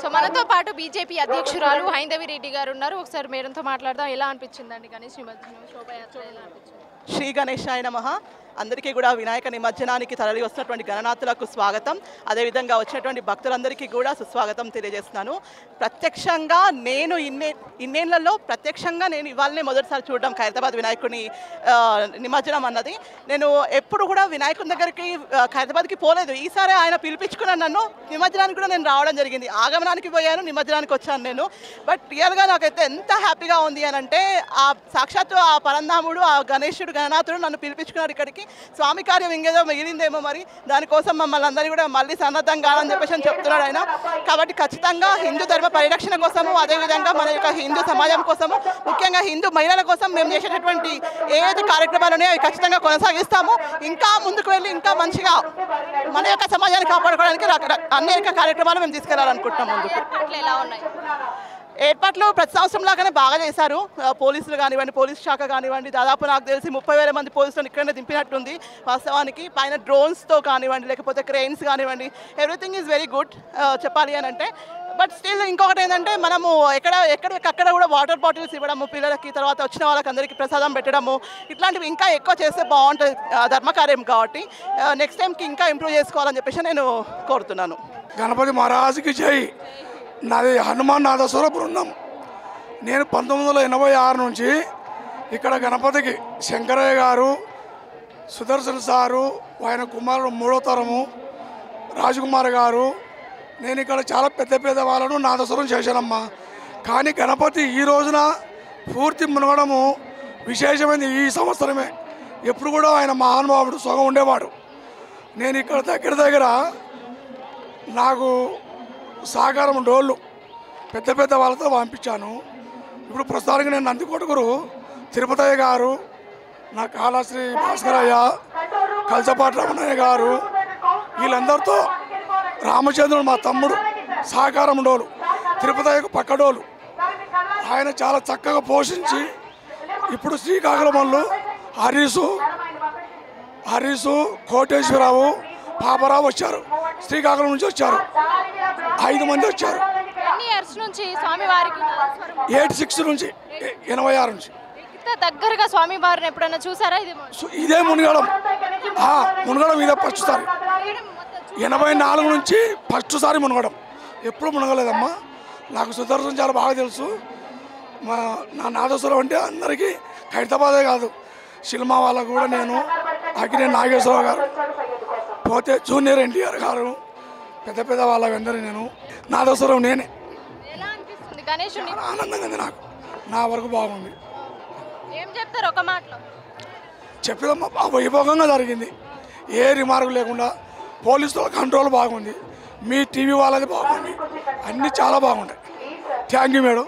So మనతో పాటు BJP అధ్యక్షురాలు హైందవి రెడ్డి గారు ఉన్నారు. ఒకసారి మేడంతో మాట్లాడదాం. ఎలా అనిపించిందండి గణేష్ నిమజ్జనం శోభయాత్ర ఎలా అనిపించింది? శ్రీ గణేశాయ నమః. అందరికీ కూడా వినాయక నిమజ్జనానికి తరలి వస్తున్నటువంటి గణనాథులకు స్వాగతం. అదేవిధంగా వచ్చినటువంటి భక్తులందరికీ కూడా సుస్వాగతం తెలియజేస్తున్నాను. ప్రత్యక్షంగా నేను ఇన్నేళ్లలో ప్రత్యక్షంగా నేను ఇవాళనే మొదటిసారి చూడడం ఖైరతాబాద్ వినాయకుని నిమజ్జనం అన్నది. నేను ఎప్పుడు కూడా వినాయకుని దగ్గరికి ఖైరతాబాద్కి పోలేదు. ఈసారి ఆయన పిలిపించుకున్నాను నన్ను. నిమజ్జనానికి కూడా నేను రావడం జరిగింది. ఆగమనానికి పోయాను, నిమజ్జనానికి వచ్చాను నేను. బట్ రియల్గా నాకైతే ఎంత హ్యాపీగా ఉంది అని అంటే ఆ సాక్షాత్తు ఆ పరంధాముడు, ఆ గణేశుడు గణనాథుడు నన్ను పిలిపించుకున్నాడు ఇక్కడికి. స్వామి కార్యం ఇంకేదో మిగిలిందేమో, మరి దానికోసం మమ్మల్ని అందరినీ కూడా మళ్ళీ సన్నద్ధం కావాలని చెప్పేసి చెప్తున్నాడు ఆయన. కాబట్టి ఖచ్చితంగా హిందూ ధర్మ పరిరక్షణ కోసము, అదేవిధంగా మన యొక్క హిందూ సమాజం కోసము, ముఖ్యంగా హిందూ మహిళల కోసం మేము చేసేటటువంటి ఏదైతే కార్యక్రమాలు ఉన్నాయో అవి ఖచ్చితంగా కొనసాగిస్తాము. ఇంకా ముందుకు వెళ్ళి ఇంకా మంచిగా మన యొక్క సమాజాన్ని కాపాడుకోవడానికి అనేక కార్యక్రమాలు మేము తీసుకెళ్లాలనుకుంటున్నాం. ముందుకు ఏర్పాట్లు ప్రతి సంవత్సరం లాగానే బాగా చేశారు. పోలీసులు కానివ్వండి, పోలీస్ శాఖ కానివ్వండి, దాదాపు నాకు తెలిసి 30,000 మంది పోలీసులను ఇక్కడనే దింపినట్టుంది. వాస్తవానికి పైన డ్రోన్స్తో కానివ్వండి, లేకపోతే క్రెయిన్స్ కానివ్వండి, ఎవ్రీథింగ్ ఈజ్ వెరీ గుడ్ చెప్పాలి అని అంటే. బట్ స్టిల్ ఇంకొకటి ఏంటంటే మనము ఎక్కడెక్కడ కూడా వాటర్ బాటిల్స్ ఇవ్వడము పిల్లలకి, తర్వాత వచ్చిన వాళ్ళకి అందరికీ ప్రసాదం పెట్టడము, ఇట్లాంటివి ఇంకా ఎక్కువ చేస్తే బాగుంటుంది ధర్మకార్యం కాబట్టి. నెక్స్ట్ టైంకి ఇంకా ఇంప్రూవ్ చేసుకోవాలని చెప్పేసి నేను కోరుతున్నాను. గణపతి మహారాజుకి జై. నాది హనుమాన్ నాదస్వర బృందం. నేను 1986 నుంచి ఇక్కడ గణపతికి శంకరయ్య గారు, సుదర్శన్ సారు, ఆయన కుమారుడు 3వ తరము రాజకుమార్ గారు, నేను ఇక్కడ చాలా పెద్ద వాళ్ళను నాదస్వరం చేశానమ్మా. కానీ గణపతి ఈ రోజున పూర్తి మునగడము విశేషమైనది ఈ సంవత్సరమే. ఎప్పుడు కూడా ఆయన మహానుభావుడు సొగం ఉండేవాడు. నేను ఇక్కడ దగ్గర నాకు సహకారం డోళ్ళు పెద్ద వాళ్ళతో పంపించాను. ఇప్పుడు ప్రస్తుతానికి నేను నందికొట్టుకురు తిరుపతయ్య గారు, నా కాళశ్రీ భాస్కరయ్య, కల్చపాటి రమణయ్య గారు, వీళ్ళందరితో రామచంద్రుడు మా తమ్ముడు సహకారం డోలు, తిరుపతయ్యకు పక్కడోలు ఆయన చాలా చక్కగా పోషించి ఇప్పుడు శ్రీకాకుళంలో హరీసు కోటేశ్వరరావు, పాపరావు వచ్చారు. శ్రీకాకుళం నుంచి వచ్చారు, 5 మంది వచ్చారు. 86 నుంచి 86 నుంచి దగ్గరగా స్వామి వారిని ఎప్పుడైనా చూసారా? ఇదే మునగడం ఇదే ఫస్ట్ సారి. 84 నుంచి ఫస్ట్ సారి మునగడం. ఎప్పుడు మునగలేదమ్మా. నాకు సుదర్శన్ చాలా బాగా తెలుసు. నా నాదస్వరం అంటే అందరికీ ఖైరతాబాదే కాదు, సినిమా వాళ్ళకు కూడా నేను అక్కినే నాగేశ్వరరావు గారు, పోతే జూనియర్ ఎన్టీఆర్ గారు, పెద్ద వాళ్ళందరూ నేను నాదస్వరం నేనే. ఆనందంగా ఉంది నాకు. నా వరకు బాగుంది. చెప్పేదమ్మా వైభోగంగా జరిగింది. ఏ రిమార్కు లేకుండా పోలీసుల కంట్రోల్ బాగుంది. మీ టీవీ వాళ్ళది బాగుంది. అన్నీ చాలా బాగుంటాయి. Thank you madam.